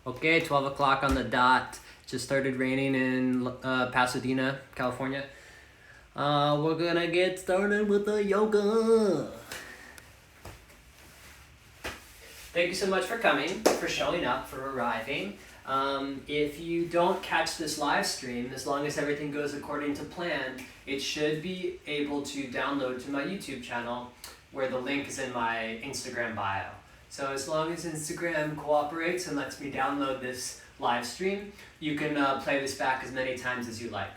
Okay, 12 o'clock on the dot. Just started raining in Pasadena, California. We're gonna get started with the yoga. Thank you so much for coming, for showing up, for arriving. If you don't catch this live stream, as long as everything goes according to plan, it should be able to download to my YouTube channel, where the link is in my Instagram bio. So as long as Instagram cooperates and lets me download this live stream, you can play this back as many times as you like.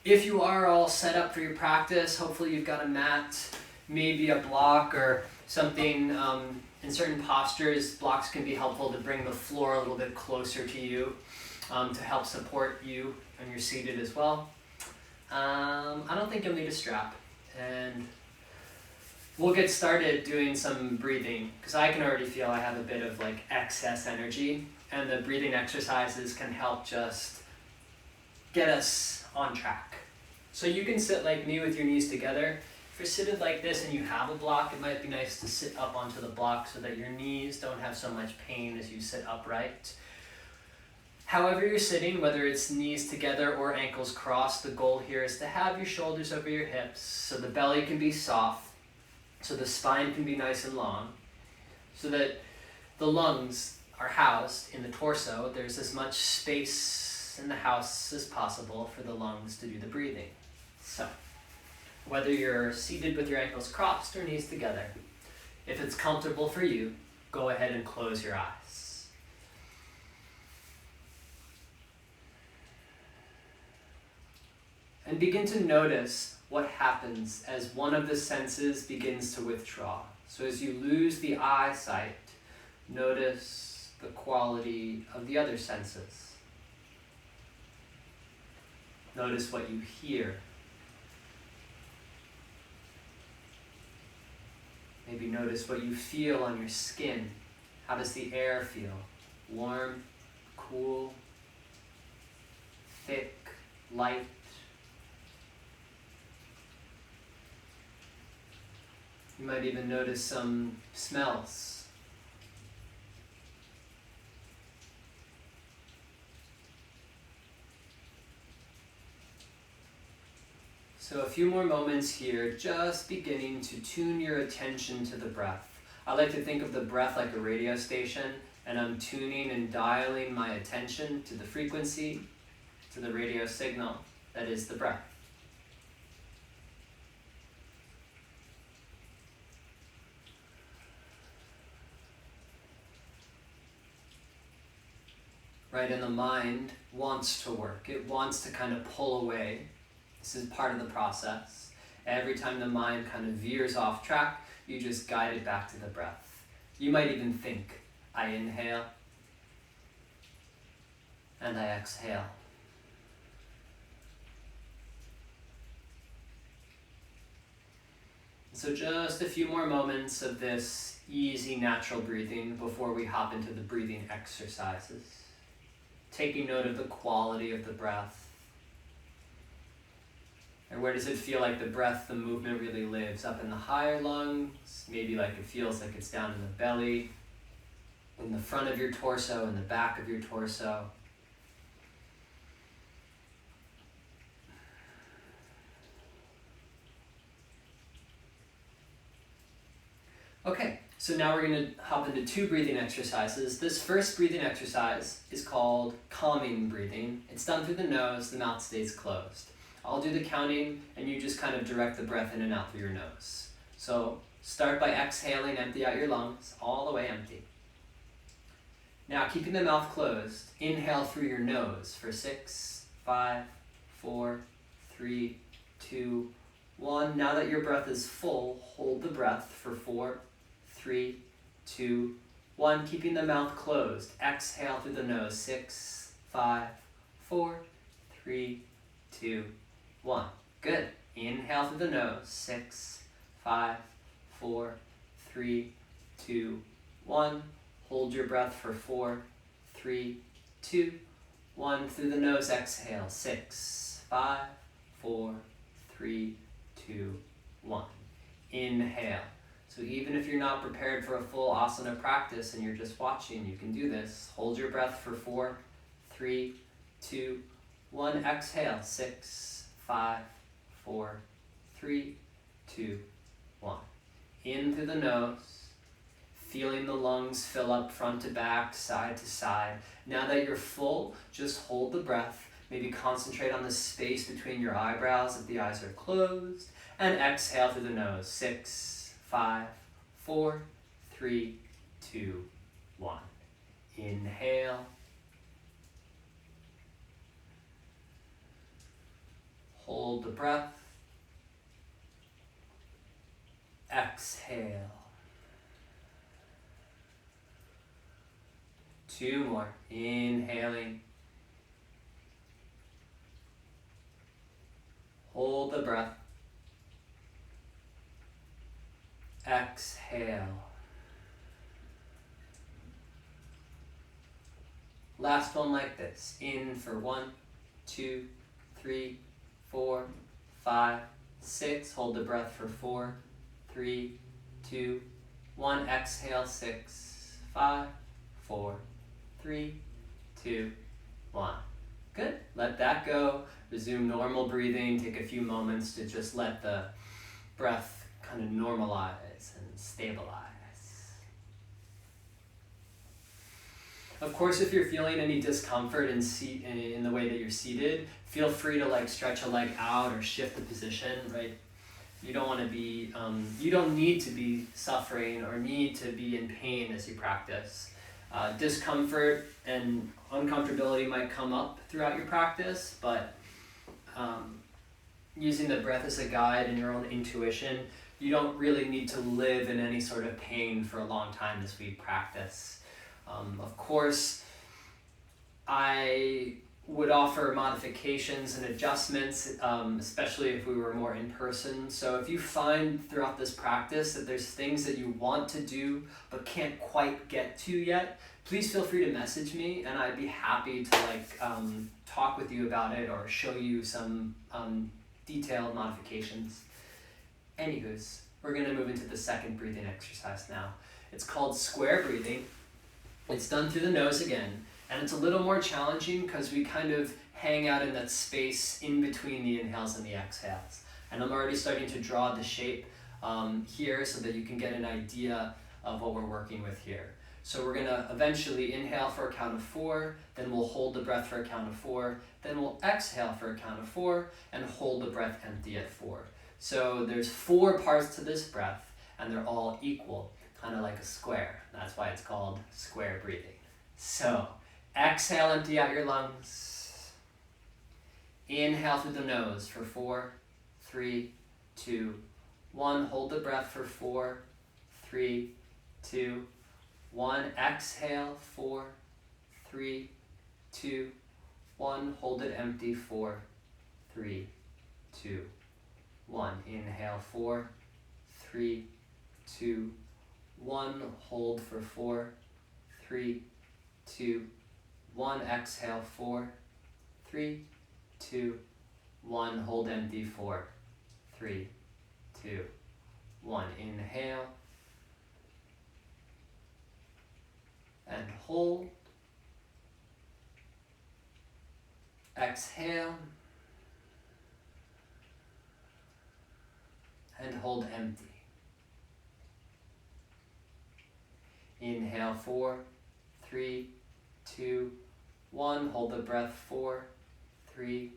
If you are all set up for your practice, hopefully you've got a mat, maybe a block or something. In certain postures, blocks can be helpful to bring the floor a little bit closer to you, to help support you when you're seated as well. I don't think you'll need a strap, and we'll get started doing some breathing, because I can already feel I have a bit of like excess energy, and the breathing exercises can help just get us on track. So you can sit like me with your knees together. If you're seated like this and you have a block, it might be nice to sit up onto the block so that your knees don't have so much pain as you sit upright. However you're sitting, whether it's knees together or ankles crossed, the goal here is to have your shoulders over your hips so the belly can be soft, so the spine can be nice and long, so that the lungs are housed in the torso. There's as much space in the house as possible for the lungs to do the breathing. So, whether you're seated with your ankles crossed or knees together, if it's comfortable for you, go ahead and close your eyes. And begin to notice what happens as one of the senses begins to withdraw. So as you lose the eyesight, notice the quality of the other senses. Notice what you hear. Maybe notice what you feel on your skin. How does the air feel? Warm, cool, thick, light? You might even notice some smells. So a few more moments here, just beginning to tune your attention to the breath. I like to think of the breath like a radio station, and I'm tuning and dialing my attention to the frequency, to the radio signal that is the breath. Right, and the mind wants to work. It wants to kind of pull away. This is part of the process. Every time the mind kind of veers off track, you just guide it back to the breath. You might even think, I inhale and I exhale. So just a few more moments of this easy, natural breathing before we hop into the breathing exercises. Taking note of the quality of the breath. And where does it feel like the breath, the movement really lives? Up in the higher lungs, maybe like it feels like it's down in the belly, in the front of your torso, in the back of your torso. Okay, so now we're going to hop into two breathing exercises. This first breathing exercise is called calming breathing. It's done through the nose, the mouth stays closed. I'll do the counting, and you just kind of direct the breath in and out through your nose. So start by exhaling, empty out your lungs, all the way empty. Now, keeping the mouth closed, inhale through your nose for 6, 5, 4, 3, 2, 1. Now that your breath is full, hold the breath for 4, 3, 2, 1. Keeping the mouth closed, exhale through the nose. 6, 5, 4, 3, 2, 1. Good. Inhale through the nose. 6, 5, 4, 3, 2, 1. Hold your breath for 4, 3, 2, 1. Through the nose, exhale. 6, 5, 4, 3, 2, 1. Inhale. So even if you're not prepared for a full asana practice and you're just watching, you can do this. Hold your breath for 4, 3, 2, 1. Exhale, 6, 5, 4, 3, 2, 1. In through the nose, feeling the lungs fill up front to back, side to side. Now that you're full, just hold the breath. Maybe concentrate on the space between your eyebrows if the eyes are closed. And exhale through the nose. 6, 5, 4, 3, 2, 1. Inhale. Hold the breath. Exhale. 2 more. Inhaling. Hold the breath. Exhale. Last one like this. In for 1, 2, 3, 4, 5, 6. Hold the breath for 4, 3, 2, 1. Exhale. 6, 5, 4, 3, 2, 1. Good. Let that go. Resume normal breathing. Take a few moments to just let the breath kind of normalize and stabilize. Of course, if you're feeling any discomfort in the way that you're seated, feel free to stretch a leg out or shift the position, right? You don't want to be, you don't need to be suffering or need to be in pain as you practice. Discomfort and uncomfortability might come up throughout your practice, but using the breath as a guide and your own intuition, you don't really need to live in any sort of pain for a long time as we practice. Of course, I would offer modifications and adjustments, especially if we were more in person. So if you find throughout this practice that there's things that you want to do but can't quite get to yet, please feel free to message me and I'd be happy to talk with you about it or show you some detailed modifications. Anywho's, we're going to move into the second breathing exercise now. It's called square breathing. It's done through the nose again, and it's a little more challenging because we kind of hang out in that space in between the inhales and the exhales. And I'm already starting to draw the shape here so that you can get an idea of what we're working with here. So we're going to eventually inhale for a count of 4, then we'll hold the breath for a count of 4, then we'll exhale for a count of 4, and hold the breath empty at 4. So there's 4 parts to this breath, and they're all equal, kind of like a square. That's why it's called square breathing. So exhale, empty out your lungs. Inhale through the nose for 4, 3, 2, 1. Hold the breath for 4, 3, 2, 1. Exhale, 4, 3, 2, 1. Hold it empty, 4, 3, 2, 1. Inhale, 4, 3, 2, 1. Hold for 4, 3, 2, 1. Exhale, 4, 3, 2, 1. Hold empty, 4, 3, 2, 1. Inhale and hold. Exhale and hold empty. Inhale, 4, 3, 2, 1. Hold the breath, 4, 3,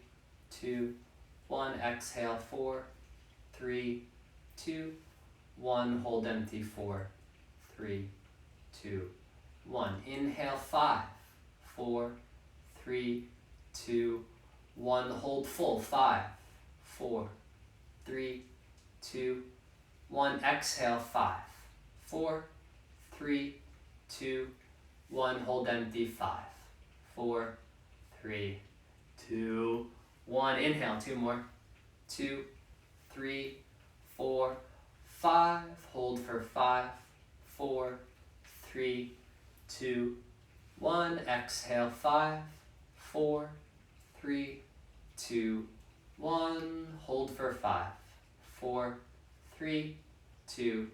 2, 1. Exhale, 4, 3, 2, 1. Hold empty, 4, 3, 2, 1. Inhale, 5, 4, 3, 2, 1. Hold full, 5, 4, 3, 2, 1. Exhale, 5, 4, 3, 2, 1. Hold empty, 5, 4, 3, 2, 1. Inhale, 2 more. 2, 3, 4, 5. Hold for 5, 4, 3, 2, 1. Exhale, 5, 4, 3, 2, 1. Hold for 5, 4, 3, 2,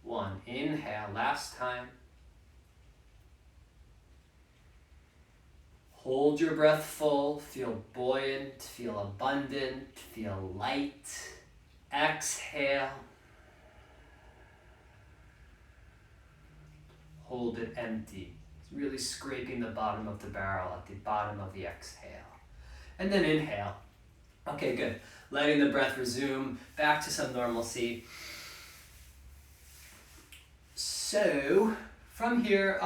1. Inhale, last time. Hold your breath full, feel buoyant, feel abundant, feel light. Exhale. Hold it empty. It's really scraping the bottom of the barrel at the bottom of the exhale. And then inhale. Okay, good. Letting the breath resume back to some normalcy. So, from here,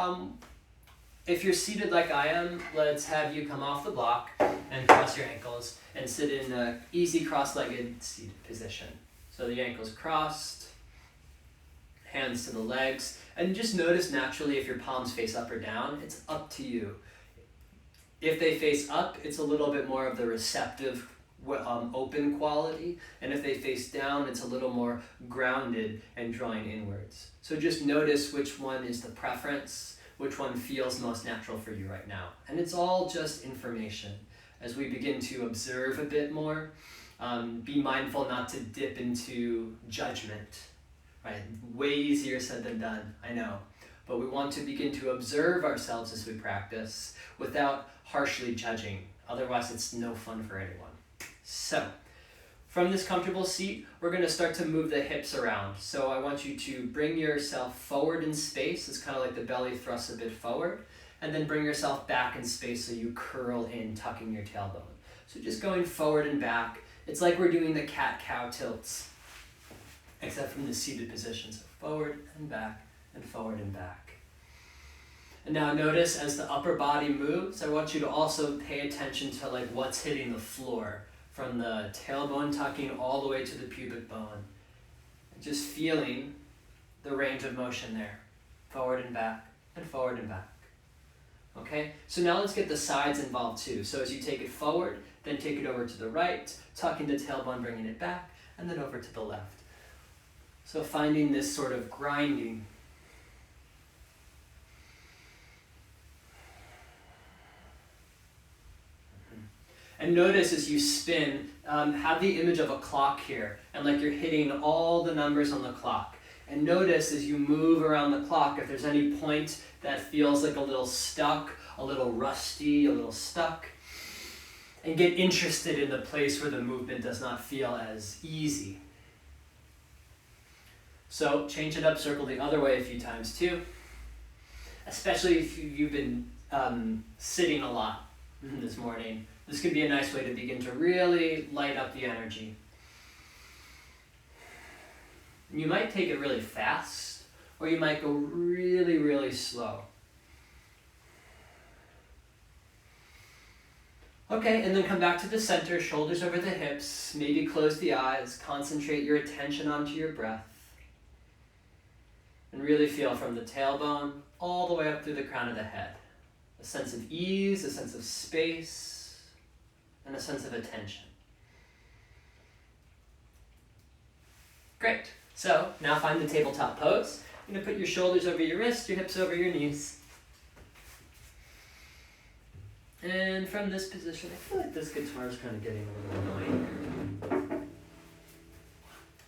if you're seated like I am, let's have you come off the block and cross your ankles and sit in an easy cross-legged seated position. So the ankles crossed, hands to the legs, and just notice naturally if your palms face up or down. It's up to you. If they face up, it's a little bit more of the receptive, open quality, and if they face down, it's a little more grounded and drawing inwards. So just notice which one is the preference, which one feels most natural for you right now. And it's all just information. As we begin to observe a bit more, be mindful not to dip into judgment, right? Way easier said than done, I know. But we want to begin to observe ourselves as we practice without harshly judging. Otherwise, it's no fun for anyone. So, from this comfortable seat, we're going to start to move the hips around. So I want you to bring yourself forward in space. It's kind of like the belly thrusts a bit forward. And then bring yourself back in space so you curl in, tucking your tailbone. So just going forward and back. It's like we're doing the cat-cow tilts, except from the seated position. So forward and back and forward and back. And now notice as the upper body moves, I want you to also pay attention to like what's hitting the floor, from the tailbone tucking all the way to the pubic bone. And just feeling the range of motion there. Forward and back and forward and back. Okay, so now let's get the sides involved too. So as you take it forward, then take it over to the right, tucking the tailbone, bringing it back, and then over to the left. So finding this sort of grinding. And notice as you spin, have the image of a clock here, and like you're hitting all the numbers on the clock. And notice as you move around the clock, if there's any point that feels like a little stuck, a little rusty, a little stuck, and get interested in the place where the movement does not feel as easy. So change it up, circle the other way a few times too, especially if you've been sitting a lot this morning. This could be a nice way to begin to really light up the energy. You might take it really fast, or you might go really, really slow. Okay, and then come back to the center, shoulders over the hips, maybe close the eyes, concentrate your attention onto your breath, and really feel from the tailbone all the way up through the crown of the head. A sense of ease, a sense of space, and a sense of attention. Great. So now find the tabletop pose. You're going to put your shoulders over your wrists, your hips over your knees. And from this position, I feel like this guitar is kind of getting a little annoying.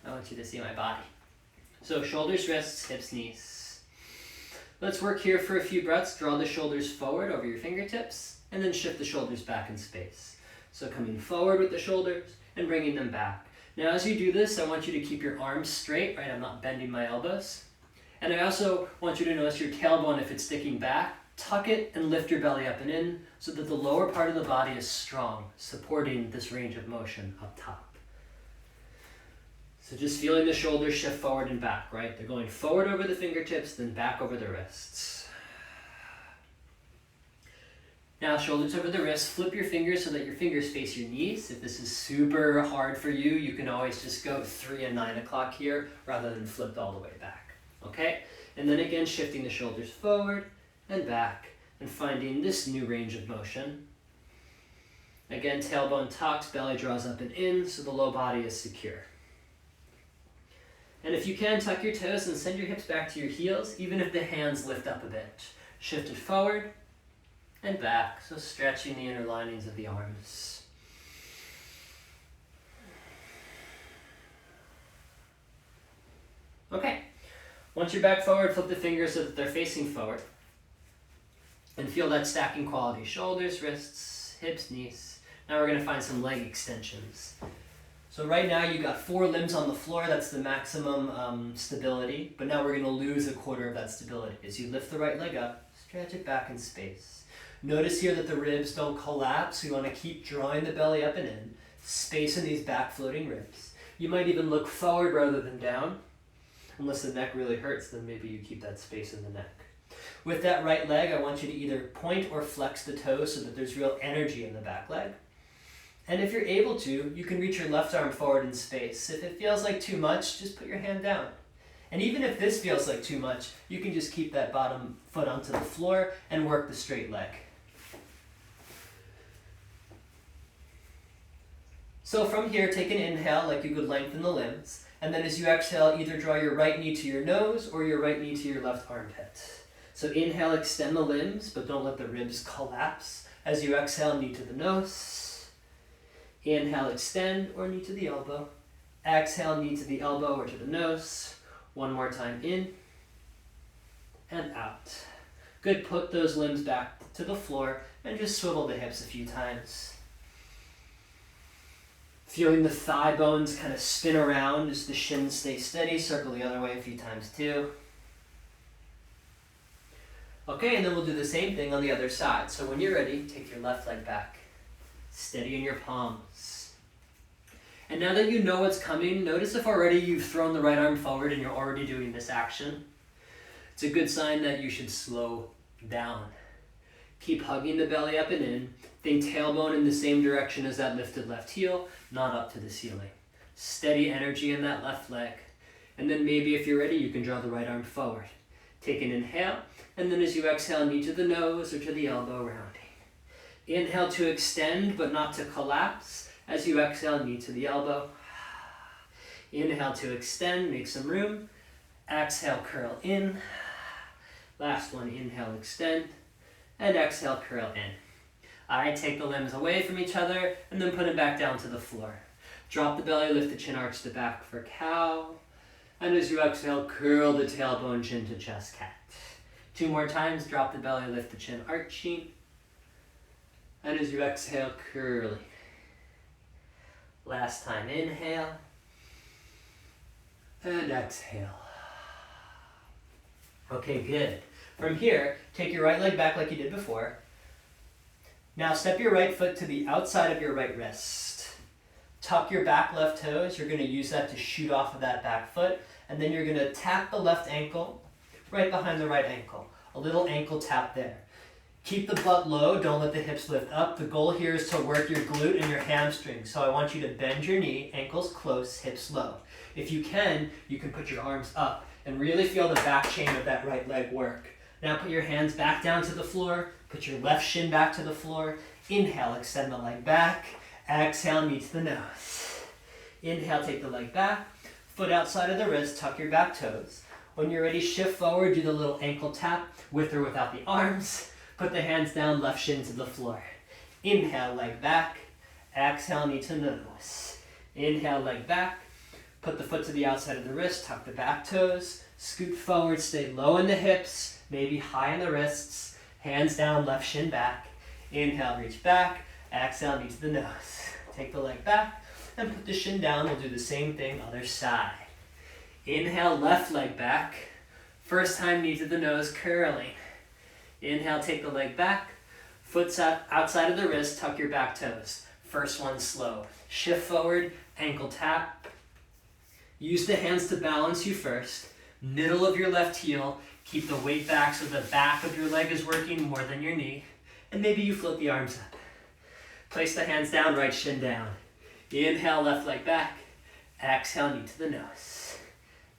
I want you to see my body. So shoulders, wrists, hips, knees. Let's work here for a few breaths. Draw the shoulders forward over your fingertips, and then shift the shoulders back in space. So coming forward with the shoulders and bringing them back. Now as you do this, I want you to keep your arms straight, right? I'm not bending my elbows. And I also want you to notice your tailbone, if it's sticking back, tuck it and lift your belly up and in so that the lower part of the body is strong, supporting this range of motion up top. So just feeling the shoulders shift forward and back, right? They're going forward over the fingertips, then back over the wrists. Now shoulders over the wrists, flip your fingers so that your fingers face your knees. If this is super hard for you, you can always just go 3 and 9 o'clock here rather than flipped all the way back, okay? And then again, shifting the shoulders forward and back and finding this new range of motion. Again, tailbone tucks, belly draws up and in so the low body is secure. And if you can, tuck your toes and send your hips back to your heels, even if the hands lift up a bit. Shift it forward and back, so stretching the inner linings of the arms. Okay, Once you're back forward, flip the fingers so that they're facing forward. And feel that stacking quality. Shoulders, wrists, hips, knees. Now we're going to find some leg extensions. So right now you got 4 limbs on the floor. That's the maximum stability. But now we're going to lose a quarter of that stability. As you lift the right leg up, stretch it back in space. Notice here that the ribs don't collapse. We want to keep drawing the belly up and in. Space in these back floating ribs. You might even look forward rather than down. Unless the neck really hurts, then maybe you keep that space in the neck. With that right leg, I want you to either point or flex the toes so that there's real energy in the back leg. And if you're able to, you can reach your left arm forward in space. If it feels like too much, just put your hand down. And even if this feels like too much, you can just keep that bottom foot onto the floor and work the straight leg. So from here, take an inhale like you would lengthen the limbs. And then as you exhale, either draw your right knee to your nose or your right knee to your left armpit. So inhale, extend the limbs, but don't let the ribs collapse. As you exhale, knee to the nose. Inhale, extend, or knee to the elbow. Exhale, knee to the elbow or to the nose. One more time, in and out. Good, put those limbs back to the floor and just swivel the hips a few times. Feeling the thigh bones kind of spin around as the shins stay steady. Circle the other way a few times too. Okay, and then we'll do the same thing on the other side. So when you're ready, take your left leg back. Steady in your palms. And now that you know what's coming, notice if already you've thrown the right arm forward and you're already doing this action. It's a good sign that you should slow down. Keep hugging the belly up and in. Think tailbone in the same direction as that lifted left heel, not up to the ceiling. Steady energy in that left leg. And then maybe if you're ready, you can draw the right arm forward. Take an inhale, and then as you exhale, knee to the nose or to the elbow, rounding. Inhale to extend, but not to collapse. As you exhale, knee to the elbow. Inhale to extend, make some room. Exhale, curl in. Last one, inhale, extend. And exhale, curl in. All right, take the limbs away from each other and then put them back down to the floor. Drop the belly, lift the chin, arch the back for cow. And as you exhale, curl the tailbone, chin to chest, cat. 2 more times, drop the belly, lift the chin, arching. And as you exhale, curling. Last time, inhale. And exhale. Okay, good. From here, take your right leg back like you did before. Now step your right foot to the outside of your right wrist. Tuck your back left toes. You're going to use that to shoot off of that back foot. And then you're going to tap the left ankle right behind the right ankle. A little ankle tap there. Keep the butt low. Don't let the hips lift up. The goal here is to work your glute and your hamstring. So I want you to bend your knee, ankles close, hips low. If you can put your arms up and really feel the back chain of that right leg work. Now put your hands back down to the floor. Put your left shin back to the floor. Inhale, extend the leg back. Exhale, knee to the nose. Inhale, take the leg back. Foot outside of the wrist, tuck your back toes. When you're ready, shift forward, do the little ankle tap with or without the arms. Put the hands down, left shin to the floor. Inhale, leg back. Exhale, knee to the nose. Inhale, leg back. Put the foot to the outside of the wrist, tuck the back toes. Scoot forward, stay low in the hips, maybe high in the wrists. Hands down, left shin back. Inhale, reach back. Exhale, knee to the nose. Take the leg back and put the shin down. We'll do the same thing, other side. Inhale, left leg back. First time, knee to the nose, curling. Inhale, take the leg back. Foot's outside of the wrist, tuck your back toes. First one slow. Shift forward, ankle tap. Use the hands to balance you first. Middle of your left heel. Keep the weight back so the back of your leg is working more than your knee. And maybe you float the arms up. Place the hands down, right shin down. Inhale, left leg back. Exhale, knee to the nose.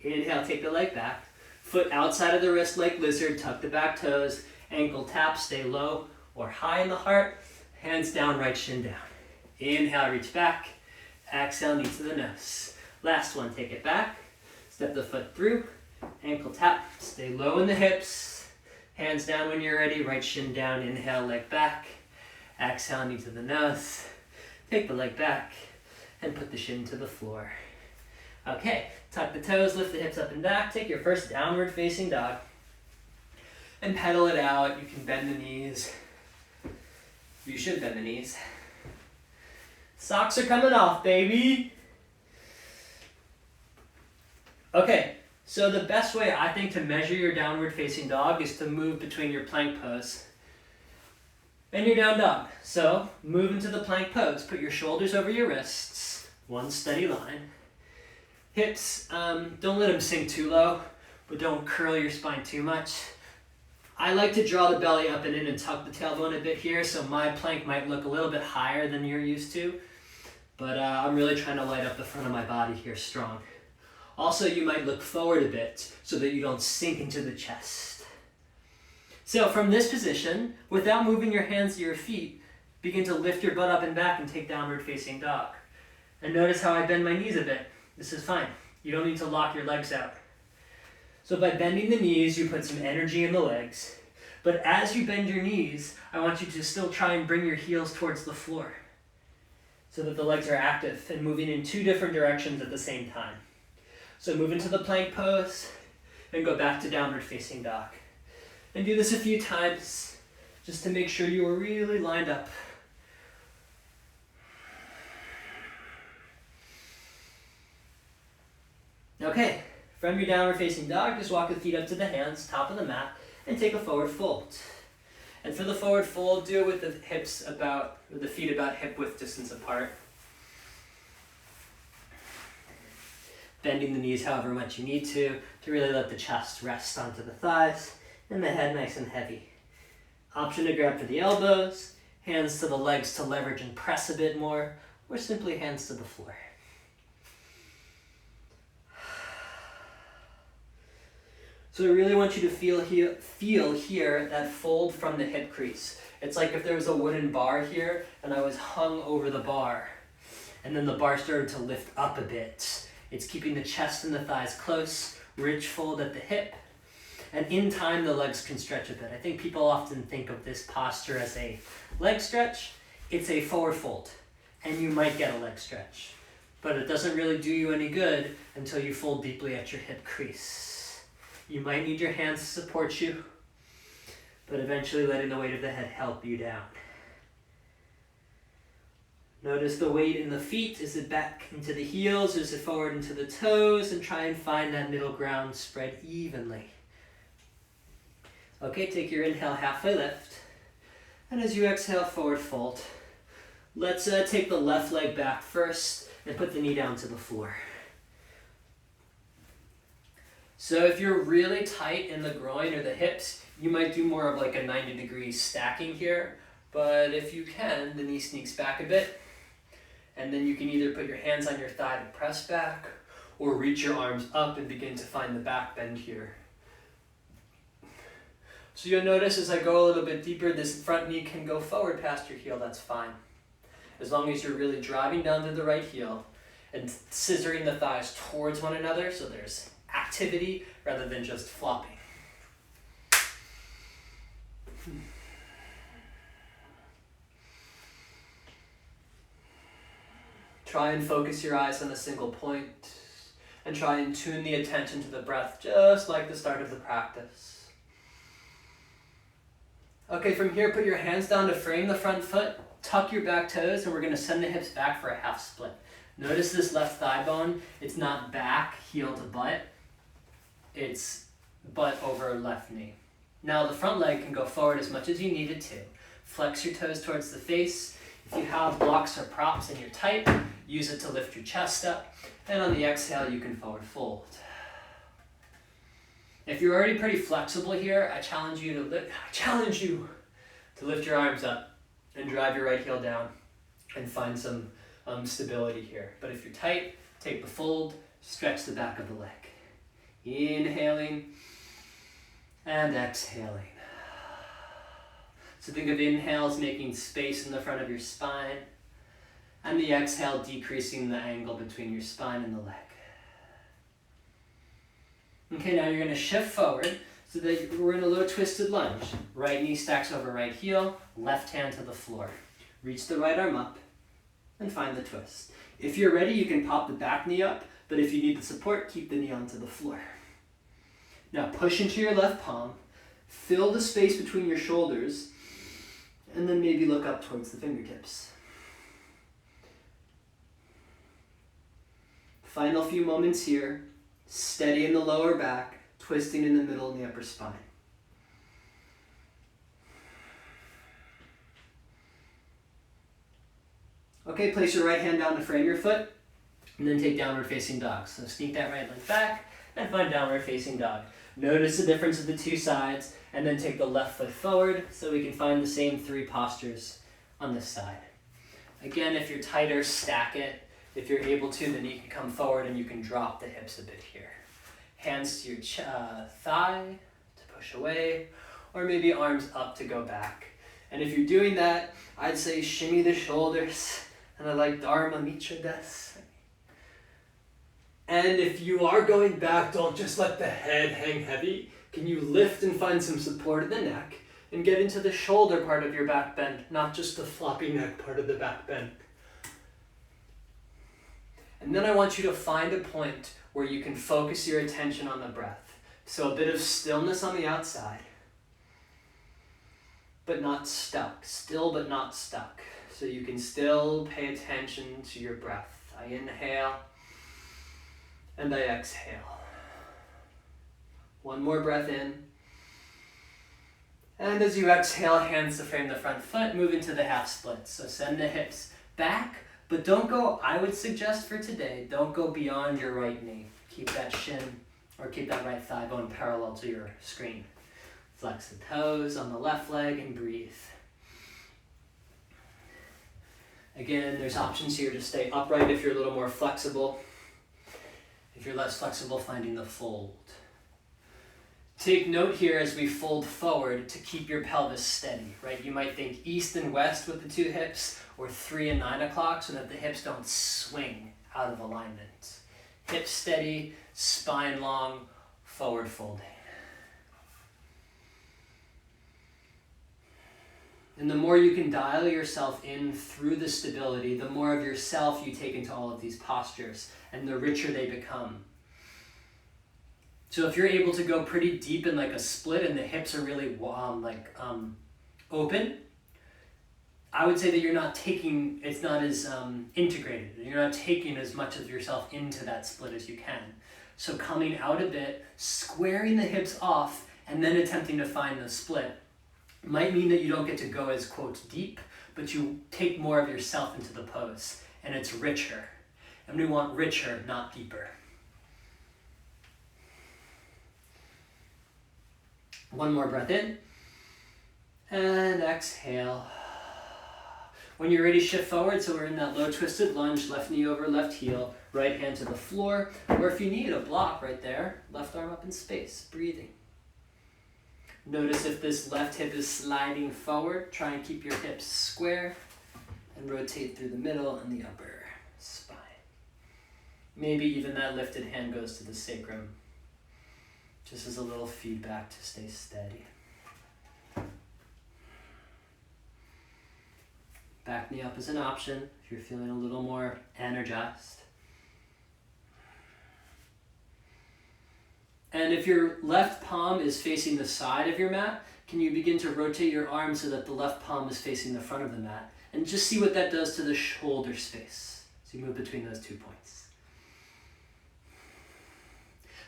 Inhale, take the leg back. Foot outside of the wrist like lizard, tuck the back toes. Ankle tap, stay low or high in the heart. Hands down, right shin down. Inhale, reach back. Exhale, knee to the nose. Last one, take it back. Step the foot through. Ankle tap, stay low in the hips. Hands down when you're ready, right shin down. Inhale, leg back. Exhale, knee to the nose. Take the leg back and put the shin to the floor. Okay, tuck the toes, lift the hips up and back, take your first downward facing dog, and pedal it out. You can bend the knees. You should bend the knees. Socks are coming off, baby. Okay, so the best way I think to measure your downward facing dog is to move between your plank pose and your down dog. So move into the plank pose. Put your shoulders over your wrists, one steady line. Hips, don't let them sink too low, but don't curl your spine too much. I like to draw the belly up and in and tuck the tailbone a bit here, so my plank might look a little bit higher than you're used to, but I'm really trying to light up the front of my body here strong. Also, you might look forward a bit so that you don't sink into the chest. So from this position, without moving your hands to your feet, begin to lift your butt up and back and take downward facing dog. And notice how I bend my knees a bit. This is fine. You don't need to lock your legs out. So by bending the knees, you put some energy in the legs. But as you bend your knees, I want you to still try and bring your heels towards the floor so that the legs are active and moving in two different directions at the same time. So move into the plank pose and go back to downward facing dog. And do this a few times just to make sure you are really lined up. Okay, from your downward facing dog, just walk the feet up to the hands, top of the mat, and take a forward fold. And for the forward fold, do it with the feet about hip width distance apart. Bending the knees however much you need to really let the chest rest onto the thighs, and the head nice and heavy. Option to grab for the elbows, hands to the legs to leverage and press a bit more, or simply hands to the floor. So I really want you to feel here that fold from the hip crease. It's like if there was a wooden bar here and I was hung over the bar and then the bar started to lift up a bit. It's keeping the chest and the thighs close, rich fold at the hip, and in time the legs can stretch a bit. I think people often think of this posture as a leg stretch. It's a forward fold and you might get a leg stretch, but it doesn't really do you any good until you fold deeply at your hip crease. You might need your hands to support you, but eventually letting the weight of the head help you down. Notice the weight in the feet. Is it back into the heels or is it forward into the toes? And try and find that middle ground spread evenly. Okay, take your inhale, halfway lift. And as you exhale, forward fold. Let's take the left leg back first and put the knee down to the floor. So if you're really tight in the groin or the hips, you might do more of like a 90-degree stacking here. But if you can, the knee sneaks back a bit. And then you can either put your hands on your thigh to press back or reach your arms up and begin to find the back bend here. So you'll notice as I go a little bit deeper, this front knee can go forward past your heel, that's fine. As long as you're really driving down to the right heel and scissoring the thighs towards one another so there's activity rather than just flopping. Try and focus your eyes on a single point and try and tune the attention to the breath just like the start of the practice. Okay, from here, put your hands down to frame the front foot, tuck your back toes, and we're going to send the hips back for a half split. Notice this left thigh bone, it's not back, heel to butt. It's butt over left knee. Now the front leg can go forward as much as you need it to. Flex your toes towards the face. If you have blocks or props and you're tight, use it to lift your chest up. And on the exhale, you can forward fold. If you're already pretty flexible here, I challenge you to lift your arms up and drive your right heel down and find some stability here. But if you're tight, take the fold, stretch the back of the leg. Inhaling and exhaling. So think of inhales making space in the front of your spine, and the exhale decreasing the angle between your spine and the leg. Okay, now you're going to shift forward so that we're in a low twisted lunge. Right knee stacks over right heel, left hand to the floor. Reach the right arm up and find the twist. If you're ready, you can pop the back knee up But if you need the support, keep the knee onto the floor. Now push into your left palm, fill the space between your shoulders, and then maybe look up towards the fingertips. Final few moments here, steady in the lower back, twisting in the middle and the upper spine. Okay, place your right hand down to frame your foot, and then take downward facing dog. So sneak that right leg back, and find downward facing dog. Notice the difference of the two sides, and then take the left foot forward so we can find the same 3 postures on this side. Again, if you're tighter, stack it. If you're able to, then you can come forward and you can drop the hips a bit here. Hands to your thigh to push away, or maybe arms up to go back. And if you're doing that, I'd say shimmy the shoulders, and I like Dharma Mitra Des. And if you are going back, don't just let the head hang heavy. Can you lift and find some support in the neck and get into the shoulder part of your back bend, not just the floppy neck part of the back bend. And then I want you to find a point where you can focus your attention on the breath. So a bit of stillness on the outside, but not stuck. Still, but not stuck. So you can still pay attention to your breath. I inhale and I exhale. One more breath in. And as you exhale, hands to frame the front foot, move into the half split. So send the hips back, but don't go, I would suggest for today, don't go beyond your right knee. Keep that shin, or keep that right thigh bone parallel to your screen. Flex the toes on the left leg and breathe. Again, there's options here to stay upright if you're a little more flexible. If you're less flexible, finding the fold. Take note here as we fold forward to keep your pelvis steady, right? You might think east and west with the 2 hips, or 3 and 9 o'clock, so that the hips don't swing out of alignment. Hips steady, spine long, forward folding. And the more you can dial yourself in through the stability, the more of yourself you take into all of these postures, and the richer they become. So if you're able to go pretty deep in like a split and the hips are really open, I would say that you're not taking, it's not as integrated. You're not taking as much of yourself into that split as you can. So coming out a bit, squaring the hips off, and then attempting to find the split might mean that you don't get to go as, quote, deep, but you take more of yourself into the pose, and it's richer. And we want richer, not deeper. One more breath in, and exhale. When you're ready, shift forward, so we're in that low twisted lunge, left knee over left heel, right hand to the floor, or if you need a block right there, left arm up in space, breathing. Notice if this left hip is sliding forward, try and keep your hips square, and rotate through the middle and the upper spine. Maybe even that lifted hand goes to the sacrum, just as a little feedback to stay steady. Back knee up is an option if you're feeling a little more energized. And if your left palm is facing the side of your mat, can you begin to rotate your arm so that the left palm is facing the front of the mat? And just see what that does to the shoulder space. So you move between those 2 points.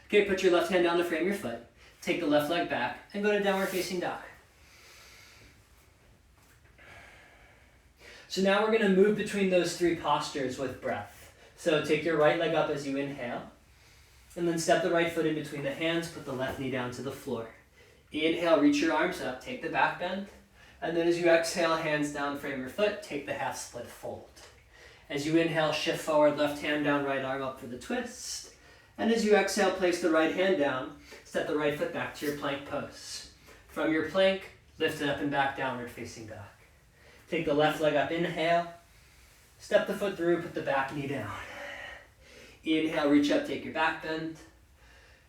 Okay, put your left hand down to frame your foot. Take the left leg back and go to downward facing dog. So now we're going to move between those 3 postures with breath. So take your right leg up as you inhale, and then step the right foot in between the hands, put the left knee down to the floor. Inhale, reach your arms up, take the back bend, and then as you exhale, hands down, frame your foot, take the half split fold. As you inhale, shift forward, left hand down, right arm up for the twist. And as you exhale, place the right hand down, step the right foot back to your plank pose. From your plank, lift it up and back, downward facing dog. Take the left leg up, inhale, step the foot through, put the back knee down. Inhale, reach up, take your back bend.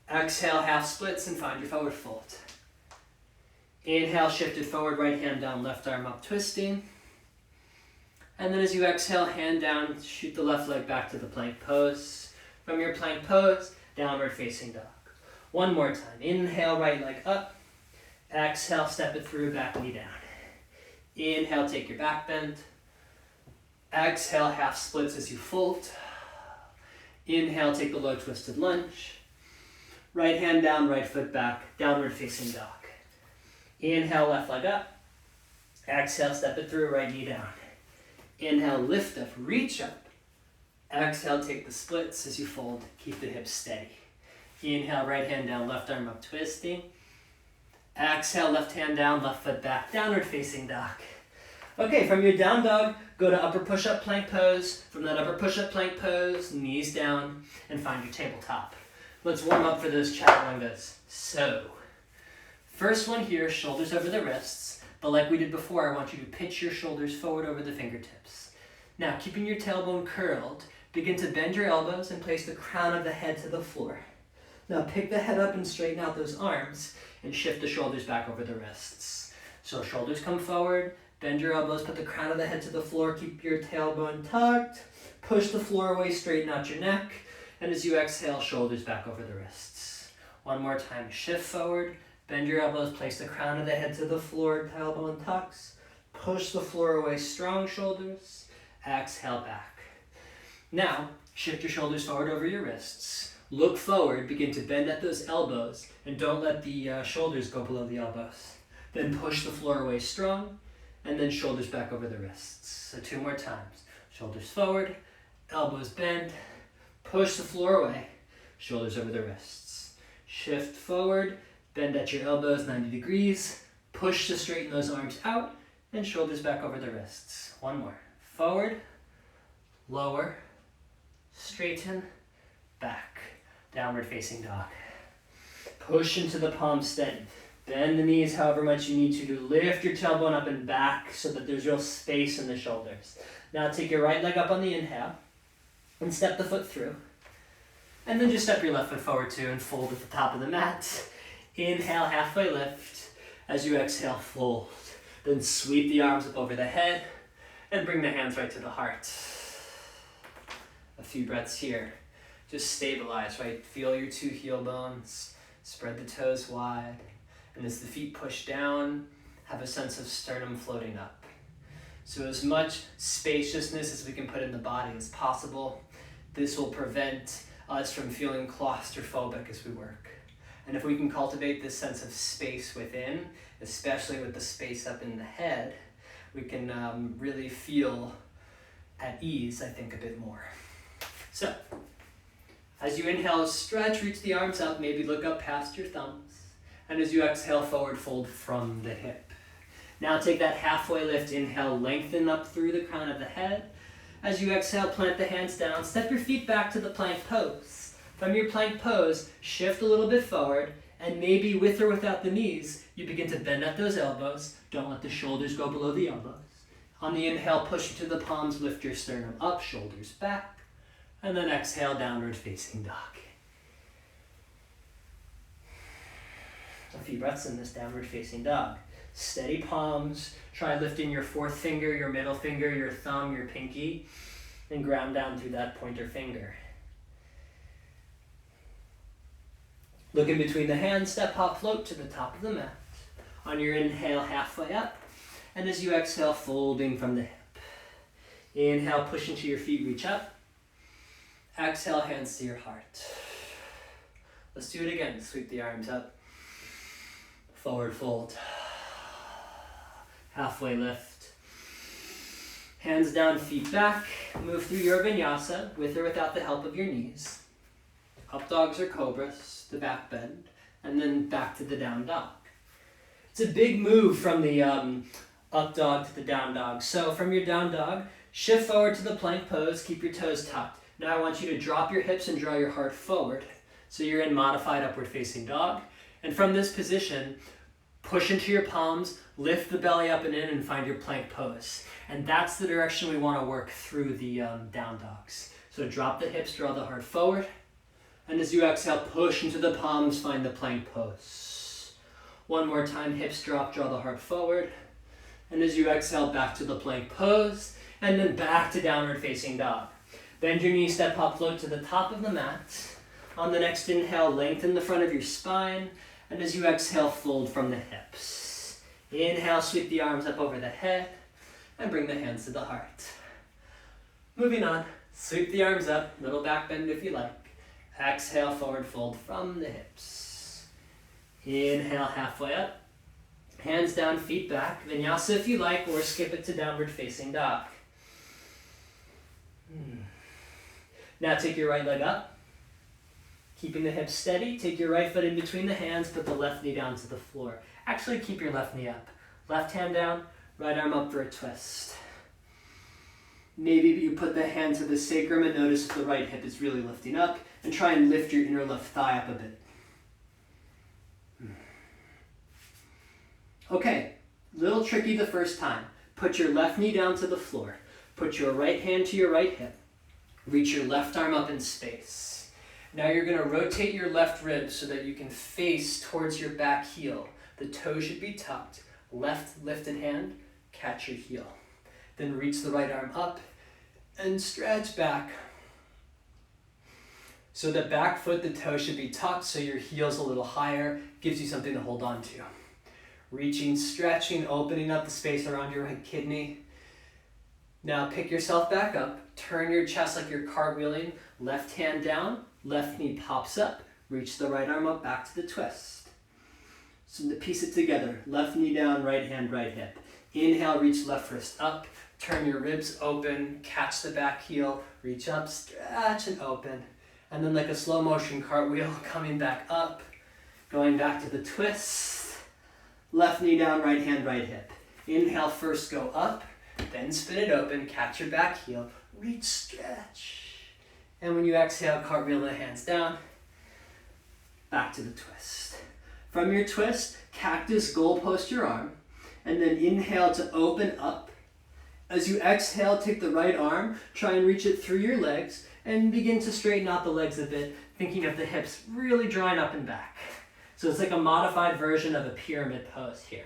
Exhale, half splits and find your forward fold. Inhale, shift it forward, right hand down, left arm up, twisting. And then as you exhale, hand down, shoot the left leg back to the plank pose. From your plank pose, downward facing dog. One more time. Inhale, right leg up. Exhale, step it through, back knee down. Inhale, take your back bend. Exhale, half splits as you fold. Inhale, take the low twisted lunge. Right hand down, right foot back, downward facing dog. Inhale, left leg up. Exhale, step it through, right knee down. Inhale, lift up, reach up. Exhale, take the splits as you fold, keep the hips steady. Inhale, right hand down, left arm up, twisting. Exhale, left hand down, left foot back, downward facing dog. Okay, from your down dog, go to upper push-up plank pose. From that upper push-up plank pose, knees down, and find your tabletop. Let's warm up for those chaturangas. So, first one here, shoulders over the wrists. But like we did before, I want you to pitch your shoulders forward over the fingertips. Now, keeping your tailbone curled, begin to bend your elbows and place the crown of the head to the floor. Now, pick the head up and straighten out those arms and shift the shoulders back over the wrists. So, shoulders come forward, bend your elbows, put the crown of the head to the floor, keep your tailbone tucked, push the floor away, straighten out your neck, and as you exhale, shoulders back over the wrists. One more time, shift forward, bend your elbows, place the crown of the head to the floor, tailbone tucks, push the floor away, strong shoulders, exhale back. Now, shift your shoulders forward over your wrists, look forward, begin to bend at those elbows, and don't let the shoulders go below the elbows. Then push the floor away strong, and then shoulders back over the wrists. So 2 more times. Shoulders forward, elbows bend, push the floor away, shoulders over the wrists. Shift forward, bend at your elbows 90 degrees, push to straighten those arms out, and shoulders back over the wrists. One more. Forward, lower, straighten, back, downward facing dog. Push into the palms steady. Bend the knees however much you need to lift your tailbone up and back so that there's real space in the shoulders. Now take your right leg up on the inhale and step the foot through. And then just step your left foot forward too and fold at the top of the mat. Inhale, halfway lift. As you exhale, fold. Then sweep the arms up over the head and bring the hands right to the heart. A few breaths here. Just stabilize, right? Feel your 2 heel bones. Spread the toes wide. And as the feet push down, have a sense of sternum floating up. So as much spaciousness as we can put in the body as possible. This will prevent us from feeling claustrophobic as we work. And if we can cultivate this sense of space within, especially with the space up in the head, we can really feel at ease, I think, a bit more. So, as you inhale, stretch, reach the arms up, maybe look up past your thumbs. And as you exhale, forward fold from the hip. Now take that halfway lift, inhale, lengthen up through the crown of the head. As you exhale, plant the hands down, step your feet back to the plank pose. From your plank pose, shift a little bit forward, and maybe with or without the knees, you begin to bend at those elbows. Don't let the shoulders go below the elbows. On the inhale, push into the palms, lift your sternum up, shoulders back, and then exhale, downward facing dog. A few breaths in this downward facing dog. Steady palms. Try lifting your 4th finger, your middle finger, your thumb, your pinky, and ground down through that pointer finger. Look in between the hands, step, hop, float to the top of the mat. On your inhale, halfway up, and as you exhale, folding from the hip. Inhale, push into your feet, reach up. Exhale, hands to your heart. Let's do it again. Sweep the arms up. Forward fold. Halfway lift. Hands down, feet back. Move through your vinyasa with or without the help of your knees. Up dogs or cobras, the back bend, and then back to the down dog. It's a big move from the up dog to the down dog. So from your down dog, shift forward to the plank pose, keep your toes tucked. Now I want you to drop your hips and draw your heart forward. So you're in modified upward facing dog. And from this position, push into your palms, lift the belly up and in, and find your plank pose. And that's the direction we want to work through the down dogs. So drop the hips, draw the heart forward. And as you exhale, push into the palms, find the plank pose. One more time, hips drop, draw the heart forward. And as you exhale, back to the plank pose, and then back to downward facing dog. Bend your knee, step, hop, float to the top of the mat. On the next inhale, lengthen the front of your spine. And as you exhale, fold from the hips. Inhale, sweep the arms up over the head. And bring the hands to the heart. Moving on, sweep the arms up, little back bend if you like. Exhale, forward fold from the hips. Inhale, halfway up. Hands down, feet back. Vinyasa if you like, or skip it to downward facing dog. Now take your right leg up. Keeping the hips steady, take your right foot in between the hands, put the left knee down to the floor. Actually, keep your left knee up. Left hand down, right arm up for a twist. Maybe you put the hand to the sacrum and notice if the right hip is really lifting up, and try and lift your inner left thigh up a bit. Okay, little tricky the first time. Put your left knee down to the floor. Put your right hand to your right hip. Reach your left arm up in space. Now you're going to rotate your left rib so that you can face towards your back heel. The toe should be tucked. Left lifted hand, catch your heel. Then reach the right arm up and stretch back. So the back foot, the toe should be tucked so your heel's a little higher, gives you something to hold on to. Reaching, stretching, opening up the space around your right kidney. Now pick yourself back up, turn your chest like you're cartwheeling, left hand down, left knee pops up, reach the right arm up back to the twist. So to piece it together, left knee down, right hand, right hip. Inhale, reach left wrist up, turn your ribs open, catch the back heel, reach up, stretch and open. And then like a slow motion cartwheel, coming back up, going back to the twist. Left knee down, right hand, right hip. Inhale, first go up, then spin it open, catch your back heel, reach, stretch. And when you exhale, cartwheel the hands down, back to the twist. From your twist, cactus goalpost your arm, and then inhale to open up. As you exhale, take the right arm, try and reach it through your legs, and begin to straighten out the legs a bit, thinking of the hips really drawing up and back. So it's like a modified version of a pyramid pose here.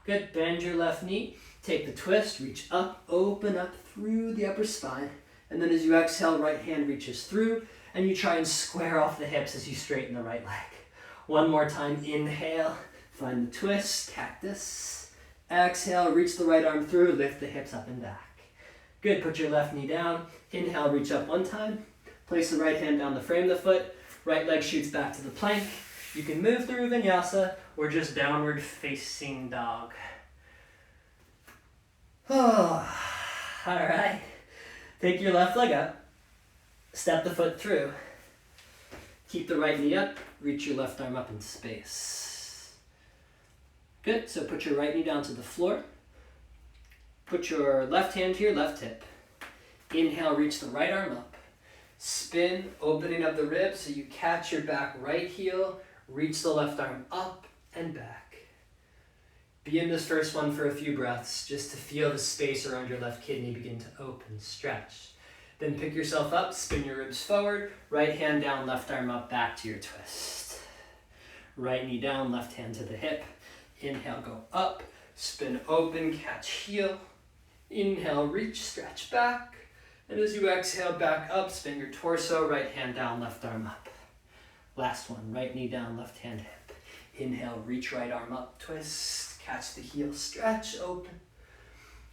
Good, bend your left knee, take the twist, reach up, open up through the upper spine, and then as you exhale, right hand reaches through, and you try and square off the hips as you straighten the right leg. One more time, inhale, find the twist, cactus. Exhale, reach the right arm through, lift the hips up and back. Good, put your left knee down, inhale, reach up one time, place the right hand down the frame of the foot, right leg shoots back to the plank. You can move through vinyasa or just downward facing dog. Oh, all right. Take your left leg up, step the foot through, keep the right knee up, reach your left arm up in space. Good, so put your right knee down to the floor, put your left hand to your left hip, inhale, reach the right arm up, spin, opening of the ribs so you catch your back right heel, reach the left arm up and back. Be in this first one for a few breaths, just to feel the space around your left kidney begin to open, stretch. Then pick yourself up, spin your ribs forward, right hand down, left arm up, back to your twist. Right knee down, left hand to the hip. Inhale, go up, spin open, catch heel. Inhale, reach, stretch back. And as you exhale, back up, spin your torso, right hand down, left arm up. Last one, right knee down, left hand hip. Inhale, reach right arm up, twist, catch the heel, stretch, open.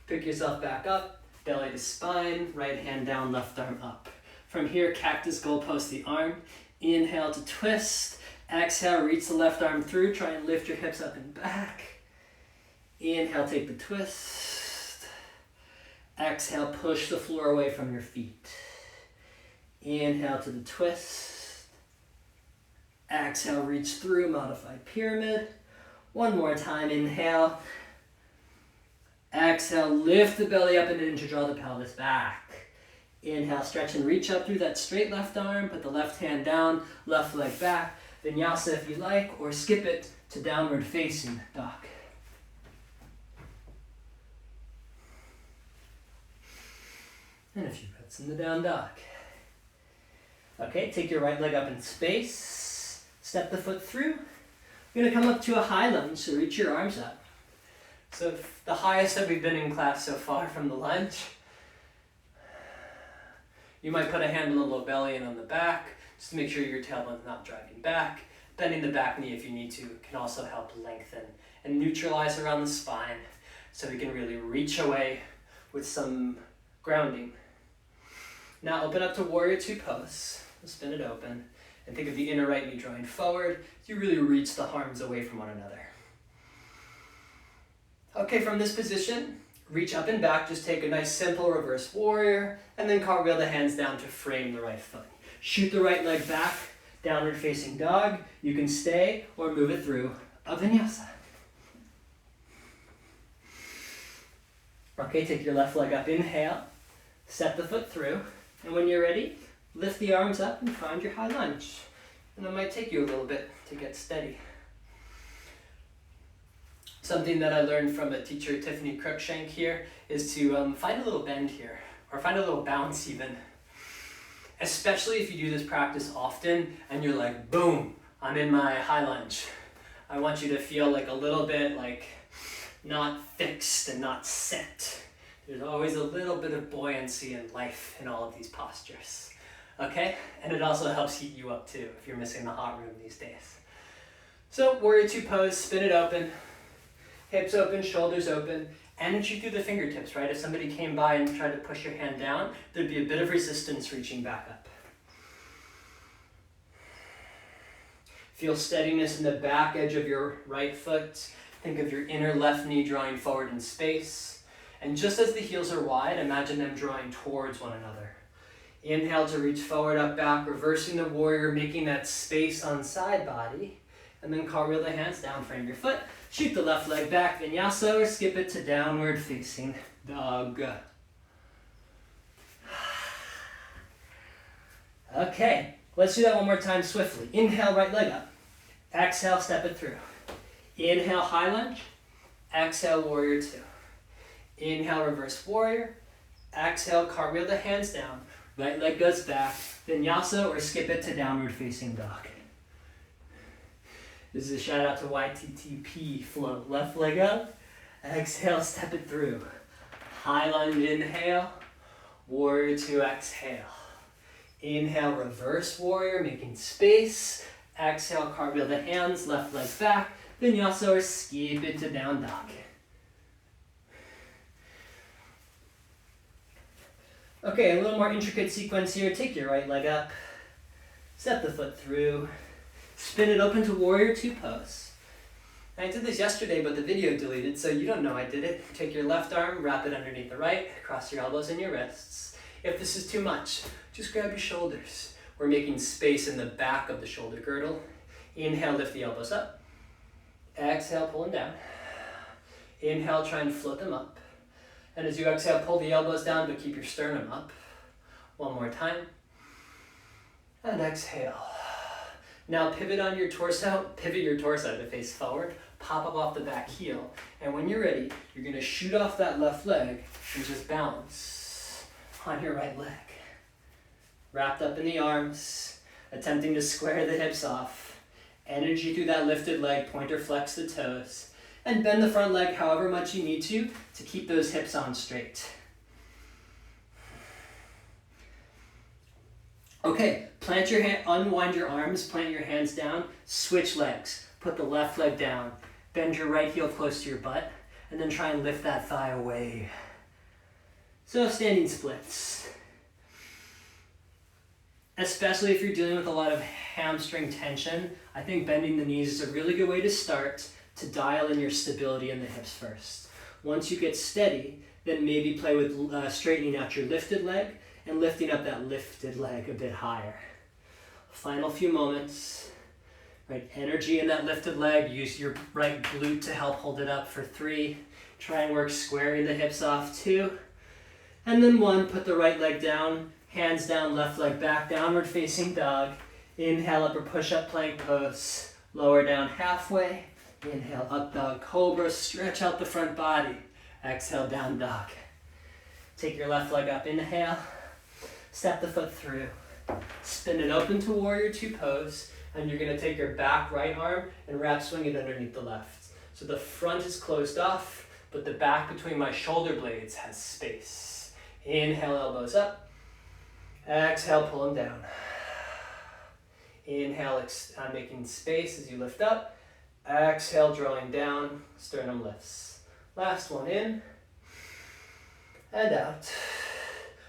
Pick yourself back up, belly to spine, right hand down, left arm up. From here, cactus goalpost the arm. Inhale to twist. Exhale, reach the left arm through, try and lift your hips up and back. Inhale, take the twist. Exhale, push the floor away from your feet. Inhale to the twist. Exhale, reach through, modified pyramid. One more time, inhale. Exhale, lift the belly up and in to draw the pelvis back. Inhale, stretch and reach up through that straight left arm, put the left hand down, left leg back. Vinyasa if you like, or skip it to downward facing dog. And a few breaths in the down dog. Okay, take your right leg up in space. Step the foot through. You're going to come up to a high lunge, so reach your arms up. So the highest that we've been in class so far from the lunge. You might put a hand on the low belly and on the back, just to make sure your tailbone's not driving back. Bending the back knee if you need to can also help lengthen and neutralize around the spine so we can really reach away with some grounding. Now open up to warrior two pose. Spin it open and think of the inner right knee drawing forward. You really reach the arms away from one another. Okay, from this position, reach up and back. Just take a nice simple reverse warrior and then cartwheel the hands down to frame the right foot. Shoot the right leg back, downward facing dog. You can stay or move it through a vinyasa. Okay, take your left leg up, inhale, step the foot through, and when you're ready, lift the arms up and find your high lunge. And it might take you a little bit to get steady. Something that I learned from a teacher, Tiffany Cruikshank here, is to find a little bend here, or find a little bounce even. Especially if you do this practice often and you're like, boom, I'm in my high lunge. I want you to feel like a little bit like not fixed and not set. There's always a little bit of buoyancy and life in all of these postures. Okay? And it also helps heat you up too if you're missing the hot room these days. So warrior two pose, spin it open, hips open, shoulders open, energy through the fingertips, right? If somebody came by and tried to push your hand down, there'd be a bit of resistance reaching back up. Feel steadiness in the back edge of your right foot. Think of your inner left knee drawing forward in space. And just as the heels are wide, imagine them drawing towards one another. Inhale to reach forward, up, back, reversing the warrior, making that space on side body. And then cartwheel the hands down, frame your foot. Shoot the left leg back, vinyasa, or skip it to downward facing dog. Okay, let's do that one more time swiftly. Inhale, right leg up. Exhale, step it through. Inhale, high lunge. Exhale, warrior two. Inhale, reverse warrior. Exhale, cartwheel the hands down. Right leg goes back. Vinyasa, or skip it to downward facing dog. This is a shout out to YTTP flow. Left leg up, exhale, step it through. High lunge, inhale, warrior two, exhale. Inhale, reverse warrior, making space. Exhale, cartwheel the hands, left leg back. Vinyasa, or skip it to down dog. Okay, a little more intricate sequence here. Take your right leg up, step the foot through. Spin it open to warrior two pose. I did this yesterday, but the video deleted, so you don't know I did it. Take your left arm, wrap it underneath the right, cross your elbows and your wrists. If this is too much, just grab your shoulders. We're making space in the back of the shoulder girdle. Inhale, lift the elbows up. Exhale, pull them down. Inhale, try and float them up. And as you exhale, pull the elbows down, but keep your sternum up. One more time. And exhale. Now pivot on your torso, pivot your torso to face forward, pop up off the back heel, and when you're ready, you're gonna shoot off that left leg and just balance on your right leg. Wrapped up in the arms, attempting to square the hips off, energy through that lifted leg, pointer flex the toes, and bend the front leg however much you need to keep those hips on straight. Okay, plant your hand, unwind your arms, plant your hands down, switch legs. Put the left leg down, bend your right heel close to your butt, and then try and lift that thigh away. So standing splits. Especially if you're dealing with a lot of hamstring tension, I think bending the knees is a really good way to start to dial in your stability in the hips first. Once you get steady, then maybe play with straightening out your lifted leg and lifting up that lifted leg a bit higher. Final few moments. Right, energy in that lifted leg. Use your right glute to help hold it up for 3. Try and work squaring the hips off 2. And then 1, put the right leg down, hands down, left leg back, downward facing dog. Inhale, upper push-up plank pose. Lower down halfway. Inhale, up dog cobra. Stretch out the front body. Exhale, down dog. Take your left leg up, inhale. Step the foot through. Spin it open to warrior two pose. And you're gonna take your back right arm and wrap swing it underneath the left. So the front is closed off, but the back between my shoulder blades has space. Inhale, elbows up. Exhale, pull them down. Inhale, making space as you lift up. Exhale, drawing down, sternum lifts. Last one in and out.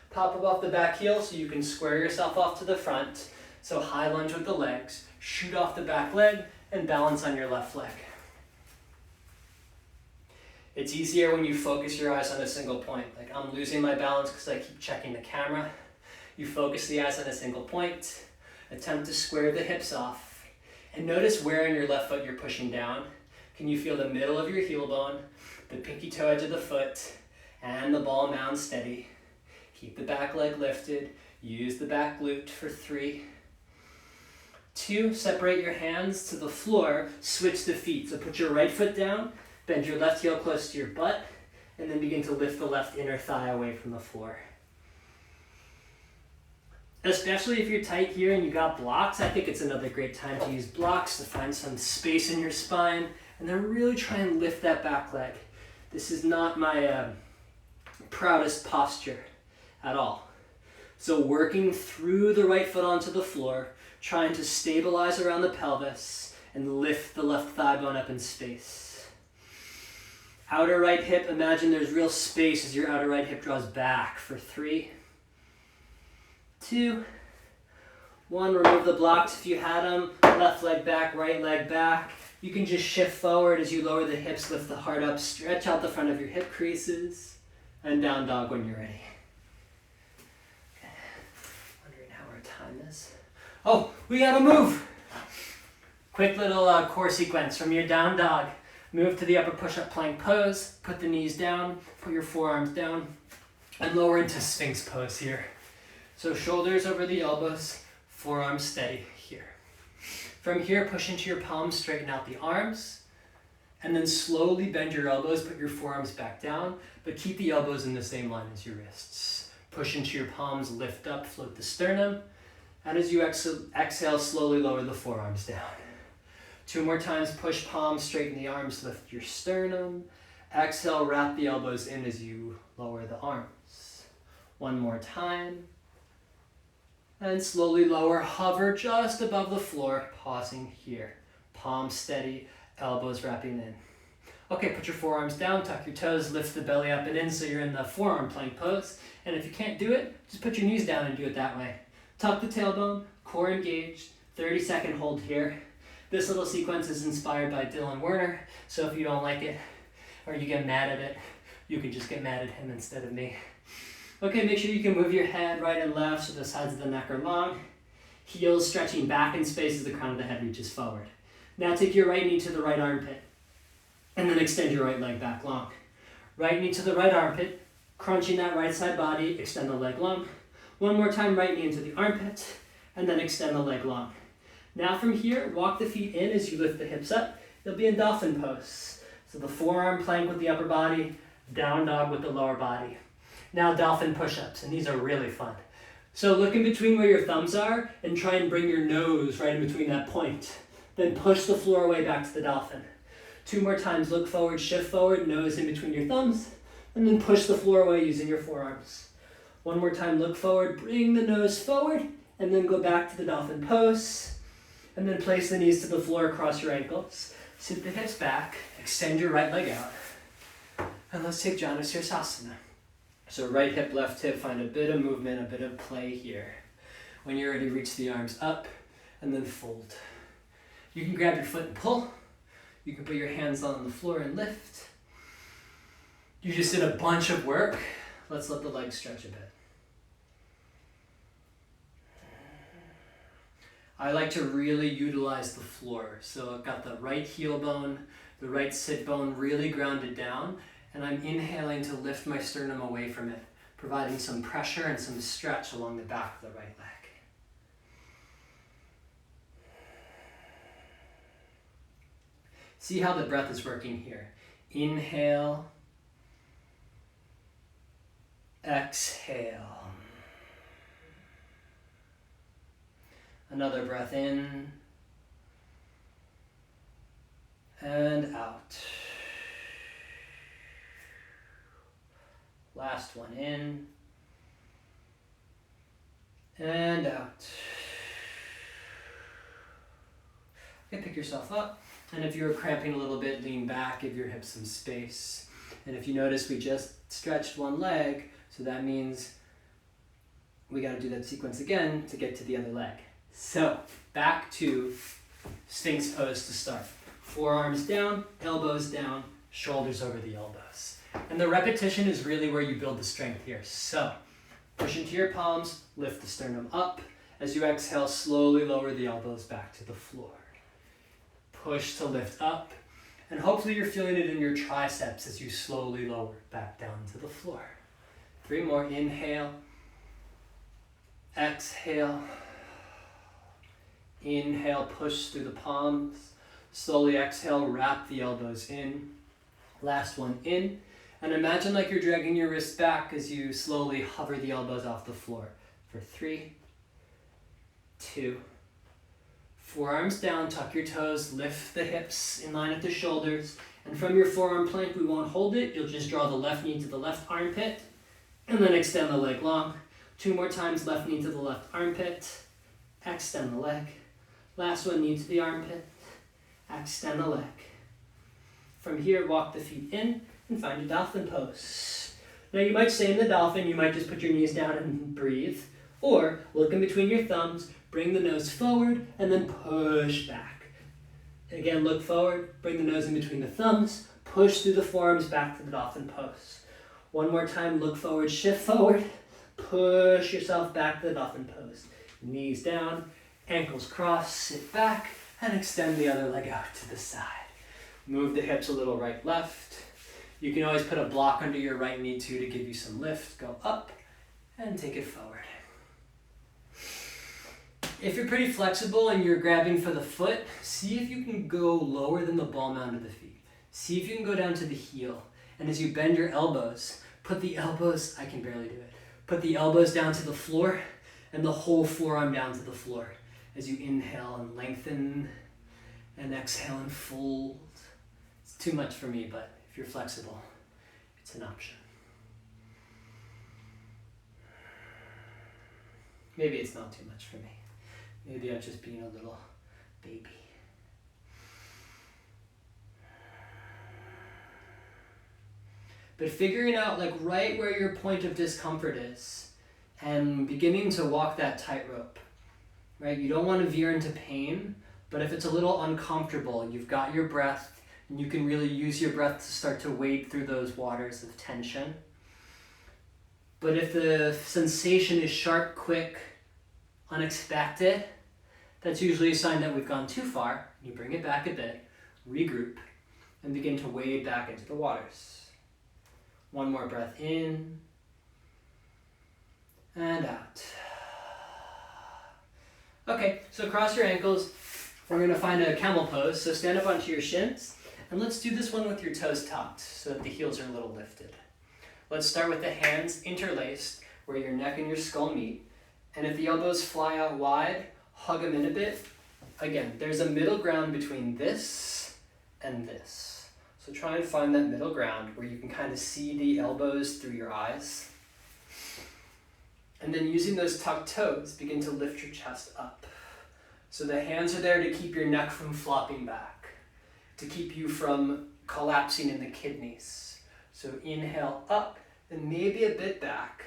Pop up off the back heel so you can square yourself off to the front. So high lunge with the legs, shoot off the back leg, and balance on your left leg. It's easier when you focus your eyes on a single point. Like I'm losing my balance because I keep checking the camera. You focus the eyes on a single point. Attempt to square the hips off. And notice where in your left foot you're pushing down. Can you feel the middle of your heel bone, the pinky toe edge of the foot, and the ball mound steady? Keep the back leg lifted. Use the back glute for 3. 2, separate your hands to the floor, switch the feet. So put your right foot down, bend your left heel close to your butt, and then begin to lift the left inner thigh away from the floor. Especially if you're tight here and you got blocks, I think it's another great time to use blocks to find some space in your spine and then really try and lift that back leg. This is not my proudest posture at all. So working through the right foot onto the floor, trying to stabilize around the pelvis and lift the left thigh bone up in space. Outer right hip, imagine there's real space as your outer right hip draws back for 3, 2, 1. Remove the blocks if you had them. Left leg back, right leg back. You can just shift forward as you lower the hips, lift the heart up, stretch out the front of your hip creases, and down dog when you're ready. Okay. Wondering how our time is. Oh, we gotta move. Quick little core sequence from your down dog. Move to the upper push-up plank pose. Put the knees down, put your forearms down, and lower into Sphinx pose here. So shoulders over the elbows, forearms steady here. From here, push into your palms, straighten out the arms, and then slowly bend your elbows, put your forearms back down, but keep the elbows in the same line as your wrists. Push into your palms, lift up, float the sternum, and as you exhale, slowly lower the forearms down. 2 more times, push palms, straighten the arms, lift your sternum. Exhale, wrap the elbows in as you lower the arms. 1 more time. And slowly lower, hover just above the floor, pausing here. Palms steady, elbows wrapping in. Okay, put your forearms down, tuck your toes, lift the belly up and in so you're in the forearm plank pose. And if you can't do it, just put your knees down and do it that way. Tuck the tailbone, core engaged, 30-second hold here. This little sequence is inspired by Dylan Werner, so if you don't like it or you get mad at it, you can just get mad at him instead of me. Okay, make sure you can move your head right and left so the sides of the neck are long. Heels stretching back in space as the crown of the head reaches forward. Now take your right knee to the right armpit and then extend your right leg back long. Right knee to the right armpit, crunching that right side body, extend the leg long. 1 more time, right knee into the armpit and then extend the leg long. Now from here, walk the feet in as you lift the hips up. You'll be in dolphin pose. So the forearm plank with the upper body, down dog with the lower body. Now dolphin push-ups, and these are really fun. So look in between where your thumbs are and try and bring your nose right in between that point. Then push the floor away back to the dolphin. 2 more times, look forward, shift forward, nose in between your thumbs, and then push the floor away using your forearms. 1 more time, look forward, bring the nose forward, and then go back to the dolphin pose. And then place the knees to the floor across your ankles. Sit the hips back, extend your right leg out. And let's take Janu Sirsasana. So right hip, left hip, find a bit of movement, a bit of play here. When you're ready, reach the arms up and then fold. You can grab your foot and pull. You can put your hands on the floor and lift. You just did a bunch of work. Let's let the legs stretch a bit. I like to really utilize the floor. So I've got the right heel bone, the right sit bone really grounded down, and I'm inhaling to lift my sternum away from it, providing some pressure and some stretch along the back of the right leg. See how the breath is working here. Inhale, exhale. Another breath in and out. Last one in And out. Okay, pick yourself up. And if you're cramping a little bit, lean back, give your hips some space. And if you notice, we just stretched one leg, so that means we got to do that sequence again to get to the other leg. So back to Sphinx pose to start. Forearms down, elbows down, shoulders over the elbows. And the repetition is really where you build the strength here. So push into your palms, lift the sternum up. As you exhale, slowly lower the elbows back to the floor. Push to lift up. And hopefully you're feeling it in your triceps as you slowly lower back down to the floor. 3 more. Inhale. Exhale. Inhale, push through the palms. Slowly exhale, wrap the elbows in. Last one in. And imagine like you're dragging your wrists back as you slowly hover the elbows off the floor. For 3, 2, forearms down, tuck your toes, lift the hips in line with the shoulders. And from your forearm plank, we won't hold it. You'll just draw the left knee to the left armpit. And then extend the leg long. 2 more times, left knee to the left armpit. Extend the leg. Last one, knee to the armpit. Extend the leg. From here, walk the feet in and find your dolphin pose. Now you might stay in the dolphin, you might just put your knees down and breathe. Or look in between your thumbs, bring the nose forward, and then push back. Again, look forward, bring the nose in between the thumbs, push through the forearms back to the dolphin pose. One more time, look forward, shift forward, push yourself back to the dolphin pose. Knees down, ankles crossed, sit back, and extend the other leg out to the side. Move the hips a little right, left. You can always put a block under your right knee too to give you some lift. Go up and take it forward. If you're pretty flexible and you're grabbing for the foot, see if you can go lower than the ball mound of the feet. See if you can go down to the heel. And as you bend your elbows, put the elbows, I can barely do it, put the elbows down to the floor and the whole forearm down to the floor. As you inhale and lengthen and exhale and fold. It's too much for me, but if you're flexible, it's an option. Maybe it's not too much for me. Maybe I'm just being a little baby. But figuring out like right where your point of discomfort is and beginning to walk that tightrope, right? You don't want to veer into pain, but if it's a little uncomfortable, you've got your breath and you can really use your breath to start to wade through those waters of tension. But if the sensation is sharp, quick, unexpected, that's usually a sign that we've gone too far. You bring it back a bit, regroup, and begin to wade back into the waters. One more breath in and out. Okay, so cross your ankles. We're going to find a camel pose. So stand up onto your shins, and let's do this one with your toes tucked so that the heels are a little lifted. Let's start with the hands interlaced where your neck and your skull meet. And if the elbows fly out wide, hug them in a bit. Again, there's a middle ground between this and this. So try and find that middle ground where you can kind of see the elbows through your eyes. And then using those tucked toes, begin to lift your chest up. So the hands are there to keep your neck from flopping back, to keep you from collapsing in the kidneys. So inhale up and maybe a bit back.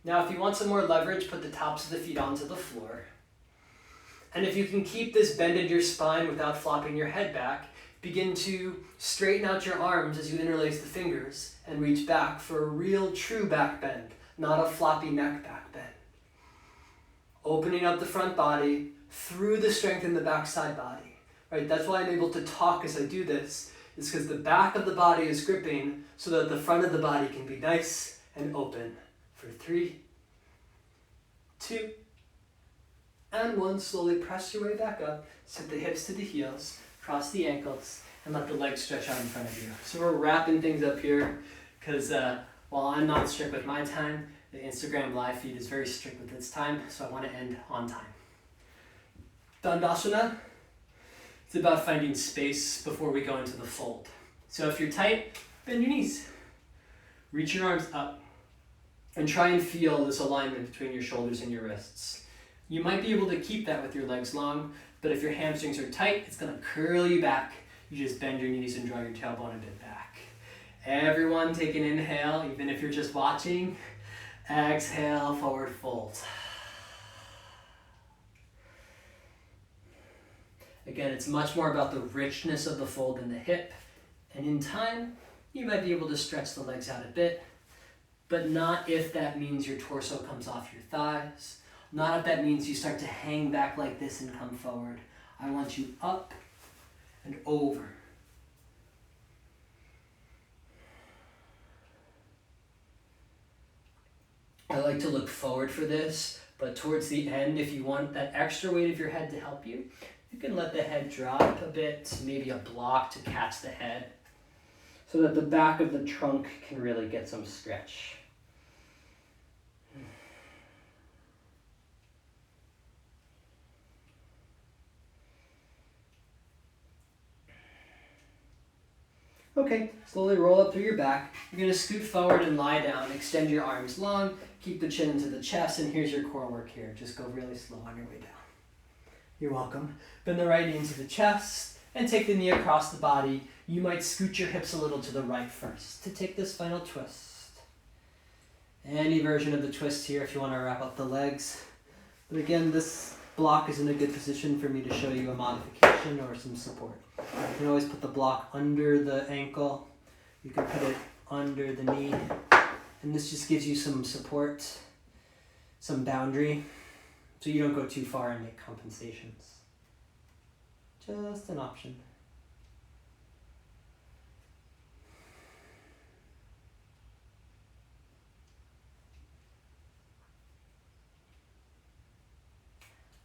Now if you want some more leverage, put the tops of the feet onto the floor. And if you can keep this bend in your spine without flopping your head back, begin to straighten out your arms as you interlace the fingers and reach back for a real true back bend, not a floppy neck back bend. Opening up the front body through the strength in the backside body. Right? That's why I'm able to talk as I do this, is because the back of the body is gripping so that the front of the body can be nice and open. For 3, 2, and 1. Slowly press your way back up. Sit the hips to the heels, cross the ankles, and let the legs stretch out in front of you. So we're wrapping things up here because while I'm not strict with my time, the Instagram live feed is very strict with its time, so I want to end on time. Dandasana, it's about finding space before we go into the fold. So if you're tight, bend your knees. Reach your arms up. And try and feel this alignment between your shoulders and your wrists. You might be able to keep that with your legs long, but if your hamstrings are tight, it's going to curl you back. You just bend your knees and draw your tailbone a bit back. Everyone take an inhale, even if you're just watching. Exhale, forward fold. Again, it's much more about the richness of the fold in the hip. And in time, you might be able to stretch the legs out a bit, but not if that means your torso comes off your thighs. Not if that means you start to hang back like this and come forward. I want you up and over. I like to look forward for this, but towards the end, if you want that extra weight of your head to help you, you can let the head drop a bit, maybe a block to catch the head, so that the back of the trunk can really get some stretch. Okay, slowly roll up through your back. You're going to scoot forward and lie down. Extend your arms long. Keep the chin into the chest, and here's your core work here. Just go really slow on your way down. You're welcome. Bend the right knee into the chest, and take the knee across the body. You might scoot your hips a little to the right first to take this final twist. Any version of the twist here if you want to wrap up the legs. But again, this block is in a good position for me to show you a modification or some support. You can always put the block under the ankle. You can put it under the knee. And this just gives you some support, some boundary, so you don't go too far and make compensations. Just an option.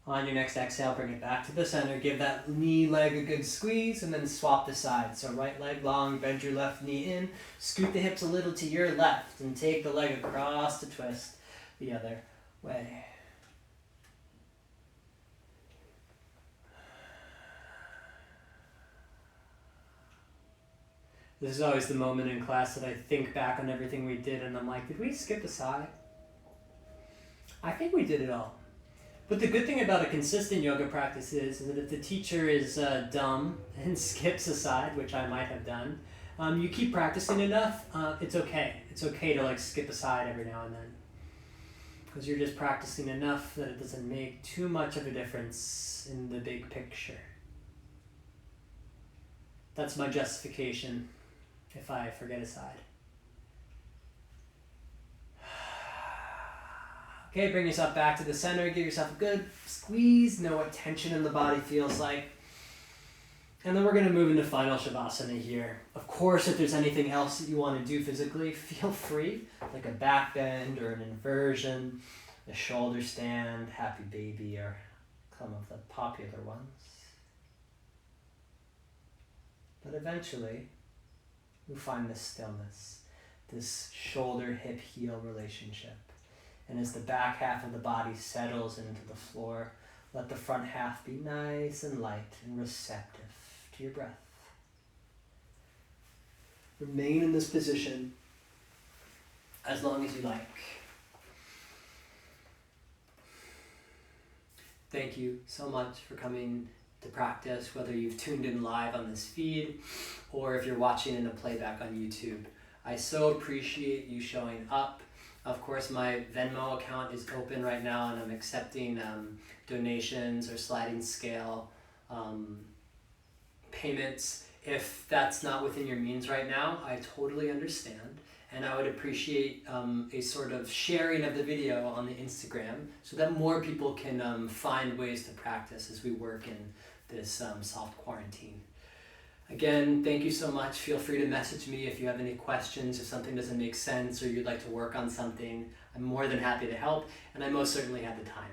On your next exhale, bring it back to the center. Give that knee leg a good squeeze and then swap the sides. So right leg long, bend your left knee in, scoot the hips a little to your left and take the leg across to twist the other way. This is always the moment in class that I think back on everything we did and I'm like, did we skip a side? I think we did it all. But the good thing about a consistent yoga practice is that if the teacher is dumb and skips a side, which I might have done, you keep practicing enough, it's okay. It's okay to like skip a side every now and then. Because you're just practicing enough that it doesn't make too much of a difference in the big picture. That's my justification if I forget a side. Okay, bring yourself back to the center. Give yourself a good squeeze. Know what tension in the body feels like. And then we're going to move into final Shavasana here. Of course, if there's anything else that you want to do physically, feel free. Like a back bend or an inversion, a shoulder stand, happy baby, or some of the popular ones. But eventually, you'll find this stillness, this shoulder-hip-heel relationship. And as the back half of the body settles into the floor, let the front half be nice and light and receptive to your breath. Remain in this position as long as you like. Thank you so much for coming to practice, whether you've tuned in live on this feed or if you're watching in a playback on YouTube. I so appreciate you showing up. Of course, my Venmo account is open right now and I'm accepting donations or sliding scale payments. If that's not within your means right now, I totally understand. And I would appreciate a sort of sharing of the video on the Instagram so that more people can find ways to practice as we work in this soft quarantine. Again, thank you so much. Feel free to message me if you have any questions, if something doesn't make sense or you'd like to work on something. I'm more than happy to help, and I most certainly have the time.